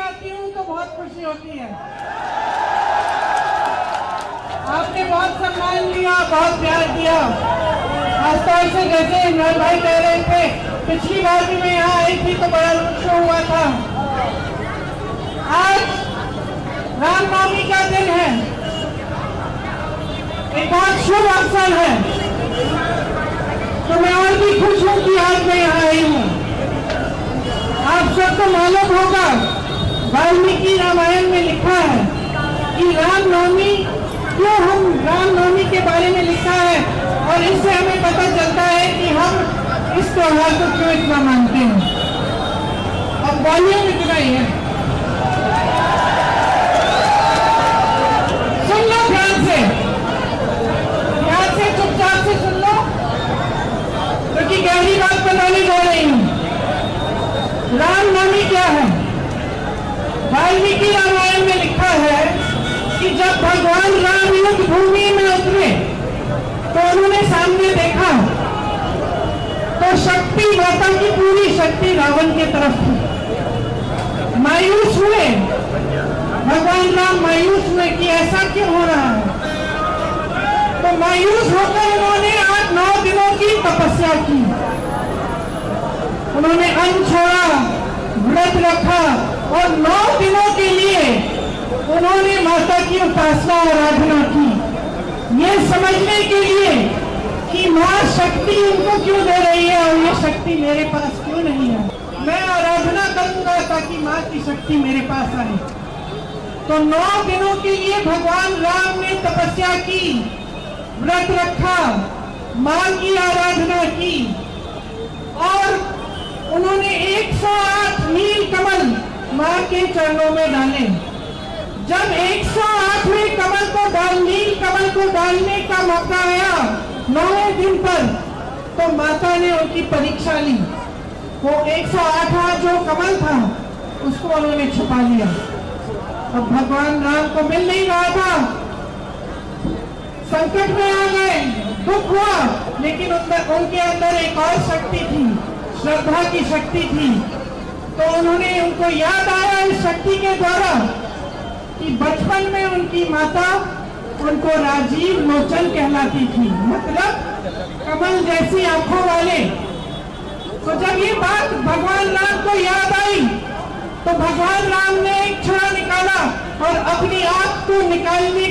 आती हूँ तो बहुत खुशी होती है। आपने बहुत सम्मान दिया, बहुत प्यार दिया। खासतौर से जैसे इमरान भाई कह रहे थे, पिछली बार भी मैं यहाँ आई थी तो बड़ा शो हुआ था। आज रामनवमी का दिन है, एक बहुत शुभ अवसर है, तो मैं और भी खुश हूँ कि आज मैं यहाँ आई हूँ। आप सबको मालूम होगा, वाल्मीकि रामायण में लिखा है कि रामनवमी, क्यों हम रामनवमी के बारे में लिखा है, और इससे हमें पता चलता है कि हम इस त्योहार को क्यों इतना मानते हैं। अब वॉल्यूम इतना ही है, सुन लो ध्यान से चुपचाप से सुन लो, क्योंकि गहरी बात बताने जा रही हूँ। रामनवमी क्या है? वाल्मीकि रामायण में लिखा है कि जब भगवान राम युद्ध भूमि में उतरे तो उन्होंने सामने देखा तो शक्ति, माता की पूरी शक्ति रावण की तरफ थी। मायूस हुए भगवान राम, मायूस हुए कि ऐसा क्यों हो रहा है। तो मायूस होकर उन्होंने 8-9 दिनों की तपस्या की। उन्होंने अन्न छोड़ा, व्रत रखा और 9 दिनों के लिए उन्होंने माता की उपासना आराधना की, ये समझने के लिए कि माँ शक्ति उनको क्यों दे रही है और ये शक्ति मेरे पास क्यों नहीं है। मैं आराधना करूंगा ताकि माँ की शक्ति मेरे पास आए। तो 9 दिनों के लिए भगवान राम ने तपस्या की, व्रत रखा, माँ की आराधना की और उन्होंने 108 नील कमल माँ के चरणों में डाले। जब 108वें कमल को नील कमल को डालने का मौका आया 9वें दिन पर, तो माता ने उनकी परीक्षा ली। वो 108वां जो कमल था उसको उन्होंने छुपा लिया। अब भगवान राम को मिल नहीं रहा था, संकट में आ गए, दुख हुआ, लेकिन उनके अंदर एक और शक्ति थी, श्रद्धा की शक्ति थी। तो उन्होंने, उनको याद आया इस शक्ति के द्वारा कि बचपन में उनकी माता उनको राजीव लोचन कहलाती थी, मतलब कमल जैसी आंखों वाले। तो जब ये बात भगवान राम को याद आई तो भगवान राम ने एक छुरा निकाला और अपनी आंख को निकालने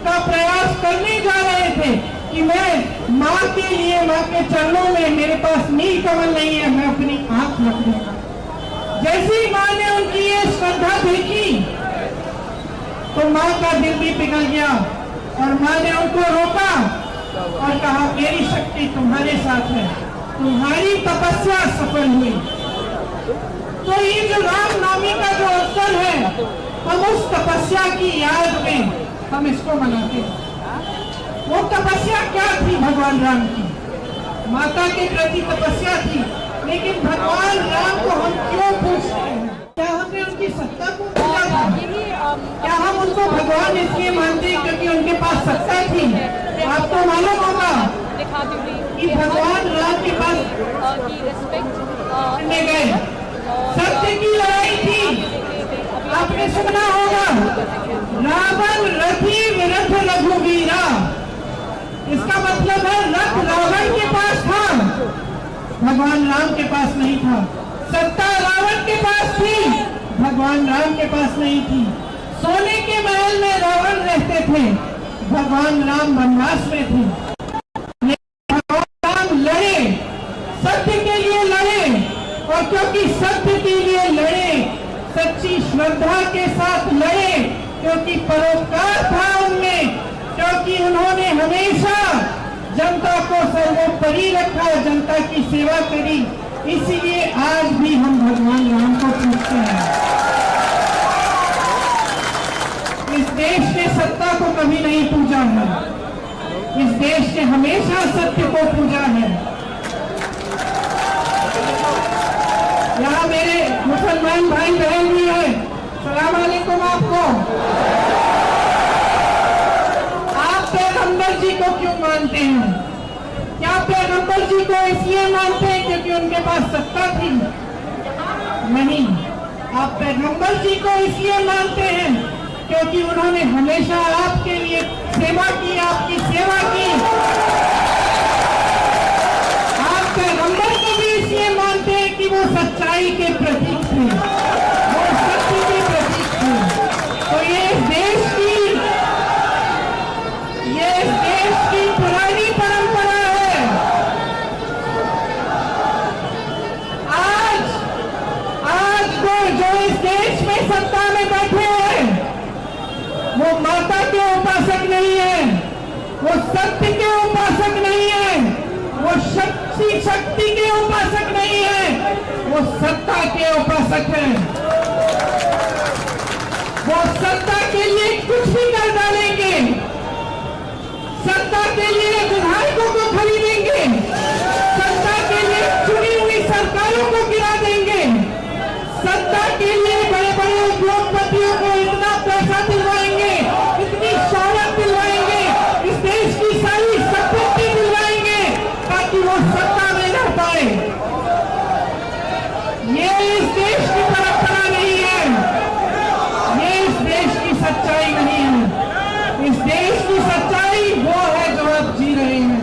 का प्रयास करने जा रहे थे कि मैं माँ के लिए, माँ के चरणों में, मेरे पास नील कमल नहीं है, मैं अपनी आंख रख दूंगा। जैसी माँ ने उनकी ये श्रद्धा देखी तो माँ का दिल भी पिघल गया और माँ ने उनको रोका और कहा, मेरी शक्ति तुम्हारे साथ है, तुम्हारी तपस्या सफल हुई। तो ये जो रामनवमी का जो अवसर है, हम उस तपस्या की याद में हम इसको मनाते हैं। वो तपस्या क्या थी भगवान राम की? माता के प्रति तपस्या थी, लेकिन भगवान राम को हम क्यों पूछते हैं? क्या हमने उनकी सत्ता को पूछा था? क्या हम उनको भगवान इसलिए मानते हैं क्योंकि उनके पास सत्ता थी? आपको मालूम होगा कि भगवान राम के पास गए, सत्य की लड़ाई थी। आपने सुना होगा, रावण रथी विरथ रघुवीरा। इसका मतलब है रथ रावण के पास था, भगवान राम के पास नहीं था। सत्ता रावण के पास थी, भगवान राम के पास नहीं थी। सोने के महल में रावण रहते थे, भगवान राम वनवास में थे। भगवान राम लड़े, सत्य के लिए लड़े, और क्योंकि सत्य के लिए लड़े, सच्ची श्रद्धा के साथ लड़े, क्योंकि परोपकार था उनमें, क्योंकि उन्होंने हमेशा जनता को सर्वोपरि रखा, जनता की सेवा करी। इसीलिए आज भी हम भगवान राम को पूजते हैं। इस देश के सत्ता को कभी नहीं पूजा है, इस देश के हमेशा सत्य को पूजा है। यहाँ मेरे मुसलमान भाई बहन भी है, सलाम अलैकुम आपको। आप पैगंबर जी को क्यों मानते हैं? क्या पैगंबर जी को इसलिए मानते हैं क्योंकि उनके पास सत्ता थी? नहीं, आप पैगंबर जी को इसलिए मानते हैं क्योंकि उन्होंने हमेशा आपके लिए सेवा की, आपकी सेवा की। आप पैगंबर को भी इसलिए मानते हैं कि वो सच्चाई के प्रतीक थे, वो सत्य के प्रतीक थे। तो ये देश की पुरानी परंपरा है। आज जो इस देश में सत्ता में बैठे हैं वो माता के उपासक नहीं है, वो सत्य के उपासक नहीं है, वो शक्ति के उपासक नहीं है, वो सत्ता के उपासक है। वो सत्ता के लिए कुछ भी कर डालेंगे, सत्ता के लिए विधायकों को खरीदेंगे, सत्ता के लिए चुनी हुई सरकारों को गिरा देंगे, सत्ता के लिए बड़े बड़े उद्योगपतियों को इतना पैसा दिलवाएंगे, इतनी शौहरत दिलवाएंगे, इस देश की सारी संपत्ति दिलवाएंगे ताकि वो सत्ता में रह पाए। ये इस देश की परंपरा नहीं है, ये इस देश की सच्चाई नहीं है। इस देश की सच्चाई वो है जो आप जी रहे हैं,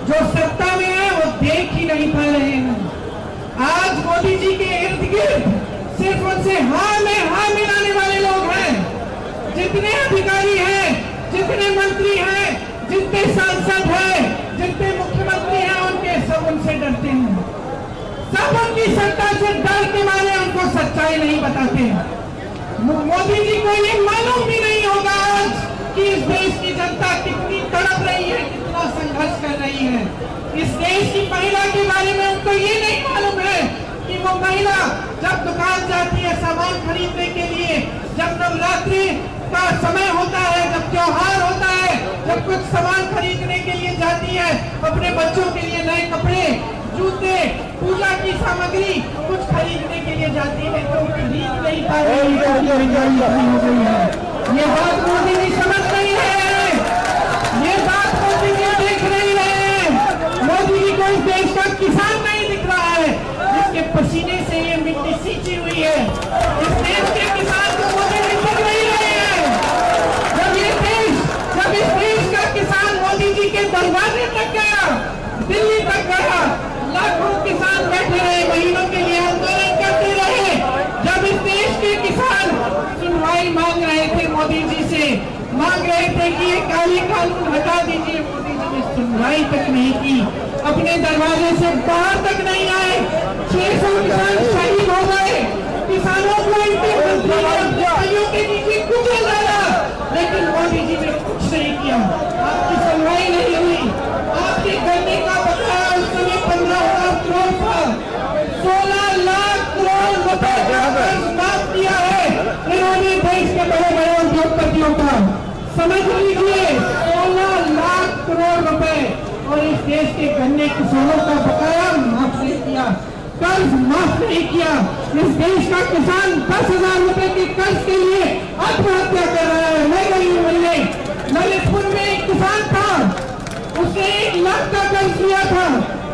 जो सत्ता में है वो देख ही नहीं पा रहे हैं। आज मोदी जी के इर्द गिर्द सिर्फ उनसे हाँ में हाँ मिलाने वाले लोग हैं। जितने अधिकारी हैं, जितने मंत्री हैं, जितने सांसद हैं, जितने मुख्यमंत्री हैं, उनके सब उनसे डरते हैं। सब उनकी सत्ता से डर के मारे उनको सच्चाई नहीं बताते। मोदी जी को ये मालूम भी नहीं होगा आज कि इस देश की जनता कितनी तड़प रही है, कितना संघर्ष कर रही है। इस देश की महिला के बारे में उनको ये नहीं मालूम है कि वो महिला जब दुकान जाती है सामान खरीदने के लिए, जब नवरात्रि का समय होता है, जब त्योहार होता है, जब कुछ सामान खरीदने के लिए जाती है, अपने बच्चों के लिए नए कपड़े, जूते, पूजा की सामग्री कुछ खरीदने के लिए जाती है तो खरीद नहीं पा रही है। ये बात मोदी जी समझ रही है, ये बात मोदी जी देख रही है। मोदी जी को इस देश का किसान नहीं दिख रहा है, जिसके पसीने से ये मिट्टी सींची हुई है। इस देश के किसान को मोदी जी दिख नहीं रहे हैं। जब इस देश का किसान मोदी जी के दरवाजे तक गया, दिल्ली तक गया, लाखों किसान बैठे रहे, महीनों के लिए आंदोलन करते रहे। जब इस देश के किसान सुनवाई मांग रहे थे मोदी जी से, मांग रहे थे कि ये काले कानून हटा दीजिए, मोदी जी ने सुनवाई तक नहीं की, अपने दरवाजे से बाहर तक नहीं आए। 600 किसान शहीद हो गए। किसानों को इनके मंत्रियों के नीचे कुचल डाला, लेकिन मोदी जी ने कुछ नहीं किया। आपकी सुनवाई नहीं हुई। आपके गन्ने का बकाया उस समय 15,000 करोड़ था, 16 लाख करोड़ रुपए का कर्ज माफ किया है इन्होंने देश के बड़े बड़े उद्योगपतियों का। समझ लीजिए, 16 लाख करोड़ रुपए, और इस देश के गन्ने किसानों का बकाया माफ नहीं किया, कर्ज माफ नहीं किया। इस देश का किसान 10,000 रुपए के कर्ज के लिए आत्महत्या कर रहा है। मैं गई मिलने ललितपुर में एक किसान था, उसने 1 लाख का कर्ज लिया था।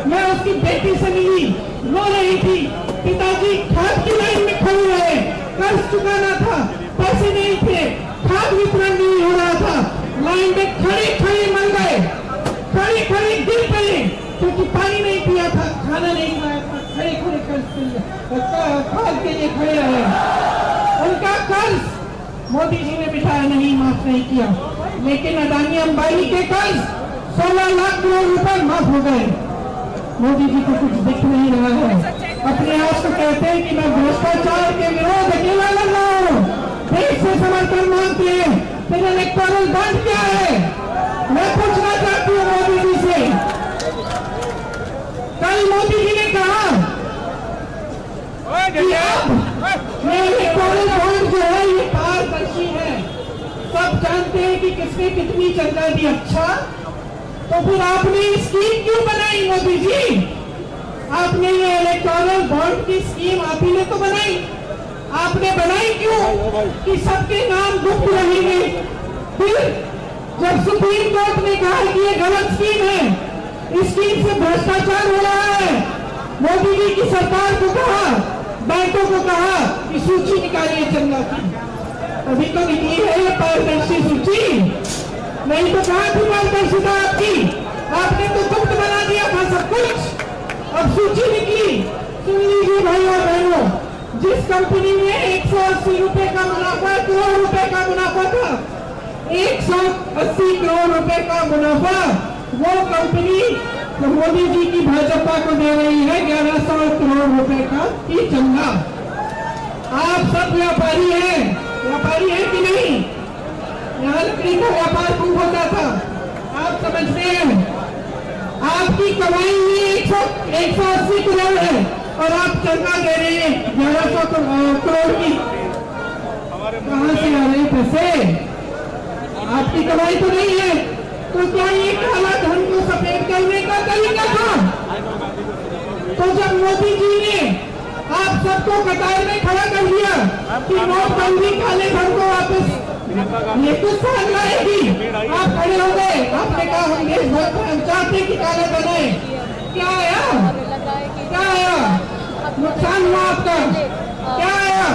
मैं उसकी बेटी से मिली, रो रही थी, पिताजी खाद की लाइन में खड़े रहे, कर्ज चुकाना था, पैसे नहीं थे, खाद वितरण नहीं हो रहा था, लाइन में खड़े खड़े मर गए, खड़े खड़े गिर पड़े क्योंकि पानी नहीं पिया था, खाना नहीं खाया था, खड़े खड़े खाद के लिए खड़े रहे। उनका कर्ज मोदी जी ने बिठाया नहीं, माफ नहीं किया, लेकिन अदानी अंबानी के कर्ज 16 लाख करोड़ रुपए माफ हो गए। मोदी जी को कुछ दिख नहीं रहा है। अपने आप को कहते हैं कि मैं भ्रष्टाचार के विरोध अकेला लड़ रहा हूँ, देश से समर्थन मांगते हैं, फिर इलेक्टोरल बॉन्ड क्या है? मैं पूछना चाहती हूँ मोदी जी से। कल मोदी जी ने कहा कि अब ये इलेक्टोरल बॉन्ड जो है ये पारदर्शी है, सब जानते हैं कि किसने कितनी चंदा दी। अच्छा, तो फिर आपने स्कीम क्यों बनाई मोदी जी? आपने ये इलेक्टोरल बॉन्ड की स्कीम आप ही ने तो बनाई। आपने बनाई क्यों? कि सबके नाम गुप्त रहेंगे। फिर जब सुप्रीम कोर्ट ने कहा कि ये गलत स्कीम है, इस स्कीम से भ्रष्टाचार हो रहा है, मोदी जी की सरकार को कहा, बैंकों को कहा कि सूची निकालिए चंदा की। अभी तो निकली है ये पारदर्शी सूची, नहीं तो कहां थी पारदर्शिता आपकी? आपने तो गुप्त बना दिया था सब कुछ। अब सूची निकली, सुन लीजिए भाइयों और बहनों, जिस कंपनी में 180 रुपए का मुनाफा, करोड़ रुपए का मुनाफा था, 180 करोड़ रुपए का मुनाफा, वो कंपनी तो मोदी जी की भाजपा को दे रही है 1100 करोड़ रुपए का की चंदा। आप सब व्यापारी हैं कि नहीं? यहाँ लकड़ी का व्यापार खूब होता था, आप समझते हैं। आपकी कमाई ही 180 करोड़ है और आप चंदा दे रहे हैं 1100 करोड़ की। कहां से आ रहे पैसे? आपकी कमाई तो नहीं है, तो क्या ये काला धन को सफेद करने का तरीका था? तो जब मोदी जी ने आप सबको कतार में खड़ा कर दिया कि नोटबंदी काले धन को वापस ये कुछ साल लाएगी, आप खड़े हो गए, आपने कहा हम देशभक्त हम चाहते कि काला धन आए। क्या आया? नुकसान हुआ आपका? क्या आया?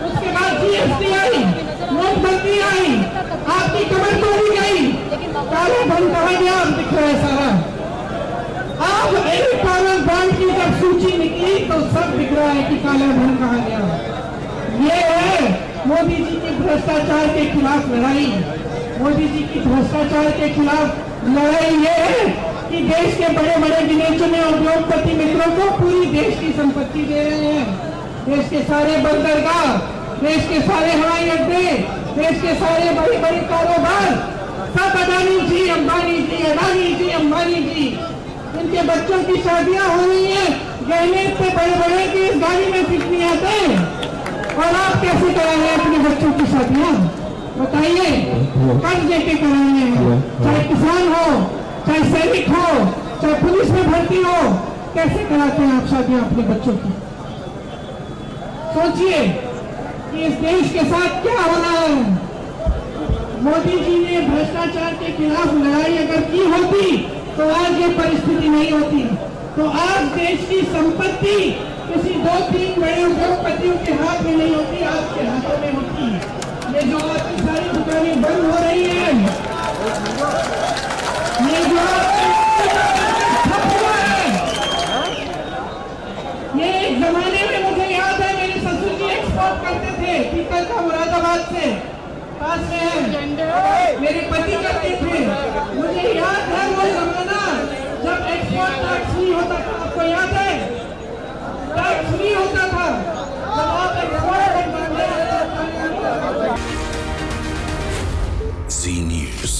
उसके बाद जीएसटी आई, नोटबंदी आई, आपकी कमर तोड़ी गई, काला धन कहा गया? अब दिख रहा है सारा। अब इलेक्टोरल बॉन्ड की जब सूची निकली तो सब दिख रहा है कि काला धन कहा गया। ये है मोदी जी की भ्रष्टाचार के खिलाफ लड़ाई। मोदी जी की भ्रष्टाचार के खिलाफ लड़ाई ये है कि देश के बड़े बड़े गिने चुने उद्योगपति मित्रों को पूरी देश की संपत्ति दे रहे हैं। देश के सारे बंदरगाह, देश के सारे हवाई अड्डे, देश के सारे बड़े बड़े कारोबार सब अडानी जी, अंबानी जी, अडानी जी, अंबानी जी। इनके बच्चों की शादियां हो रही हैं, गहने इतने बड़े बड़े कि इस गाड़ी में फिट नहीं आते। और आप कैसे कराएंगे अपने बच्चों की शादियां? बताइए, कर्ज देके कराएंगे? चाहे किसान हो, चाहे सैनिक हो, चाहे पुलिस में भर्ती हो, कैसे कराते हैं आप शादियां अपने बच्चों की? सोचिए कि इस देश के साथ क्या हो रहा है। मोदी जी ने भ्रष्टाचार के खिलाफ लड़ाई अगर की होती तो आज ये परिस्थिति नहीं होती। तो आज देश की संपत्ति किसी 2-3 बड़े उद्योगपतियों के हाथ में नहीं होती, आपके हाथों में होती। ये जो आपकी सारी दुकानें बंद हो रही है, ये जो ठप हुआ है, ये एक जमाने में मुझे याद है मेरे ससुर जी एक्सपोर्ट करते थे पीतल का, मुरादाबाद से पास में है, मेरे पति करते थे। मुझे याद है वो जमाना जब एक्सपोर्ट टैक्स नहीं होता था। आपको याद है? टैक्स नहीं होता था जब आप एक्सपोर्ट। Z News।